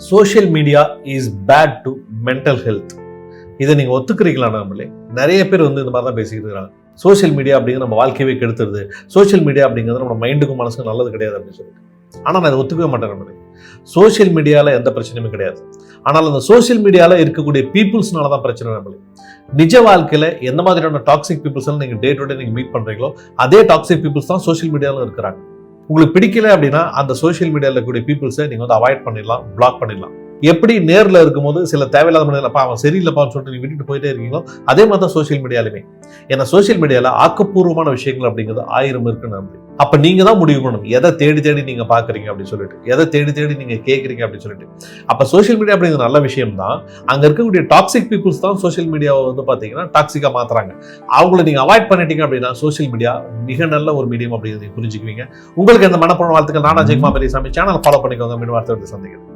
Social media is bad to mental health. இதை நீங்கள் ஒத்துக்கிறீங்களா? நம்மளே நிறைய பேர் வந்து இந்த மாதிரி தான் பேசிக்கிட்டு இருக்காங்க. சோஷியல் மீடியா அப்படிங்கிறது நம்ம வாழ்க்கையவே கெடுத்துருது, சோஷியல் மீடியா அப்படிங்கிறது நம்ம மைண்டுக்கும் மனசுக்கும் நல்லது கிடையாது அப்படின்னு சொல்லிட்டு. ஆனால் நான் அதை ஒத்துக்கவே மாட்டேன். நம்மளே சோஷியல் மீடியாவில் எந்த பிரச்சனையுமே கிடையாது. ஆனால் அந்த சோஷியல் மீடியாவில் இருக்கக்கூடிய பீப்புள்ஸ்னால தான் பிரச்சனை. நம்மளே நிஜ வாழ்க்கையில் எந்த மாதிரியான டாக்ஸிக் பீப்புள்ஸ் நீங்கள் டே டு டே நீங்கள் மீட் பண்ணுறீங்களோ அதே டாக்ஸிக் பீப்புள்ஸ் தான் சோஷியல் மீடியாவில் இருக்கிறாங்க. உங்களுக்கு பிடிக்கல அப்படின்னா அந்த சோஷியல் மீடியாவில் இருக்கக்கூடிய பீப்புள்ஸை நீங்கள் வந்து அவாய்ட் பண்ணிடலாம், பிளாக் பண்ணிடலாம். எப்படி நேரில் இருக்கும்போது சில தேவையில்லாத மனிதர்களப்பா அவன் சரியில்லைப்பான்னு சொல்லிட்டு நீ விட்டுட்டு போயிட்டே இருக்கீங்களோ அதே மாதிரி தான் சோஷியல் மீடியாலுமே. ஏன்னா சோஷியல் மீடியாவில் ஆக்கப்பூர்வமான விஷயங்கள் அப்படிங்கிறது 1000 இருக்குன்னு நம்பி. அப்போ நீங்கள் தான் முடிவு பண்ணணும் எதை தேடி தேடி நீங்கள் பார்க்குறீங்க அப்படின்னு சொல்லிட்டு, எதை தேடி தேடி நீங்கள் கேட்குறீங்க அப்படின்னு சொல்லிட்டு. அப்போ சோஷியல் மீடியா அப்படிங்கிற நல்ல விஷயம் தான். அங்கே இருக்கக்கூடிய டாக்ஸிக் பீப்புள்ஸ் தான் சோஷியல் மீடியாவை வந்து பார்த்தீங்கன்னா டாக்ஸிக்காக மாற்றுறாங்க. அவங்கள நீங்கள் அவாய்ட் பண்ணிட்டீங்க அப்படின்னா சோஷியல் மீடியா மிக நல்ல ஒரு மீடியம் அப்படிங்கிறத புரிஞ்சுக்குவீங்க. உங்களுக்கு இந்த மனப்பூர்வ வாழ்த்துக்கள். நான் அஜய் குமார் பெரியசாமி. சேனல் ஃபாலோ பண்ணிக்கோங்க. மீண்டும் வார்த்தை சந்திக்கிறேன்.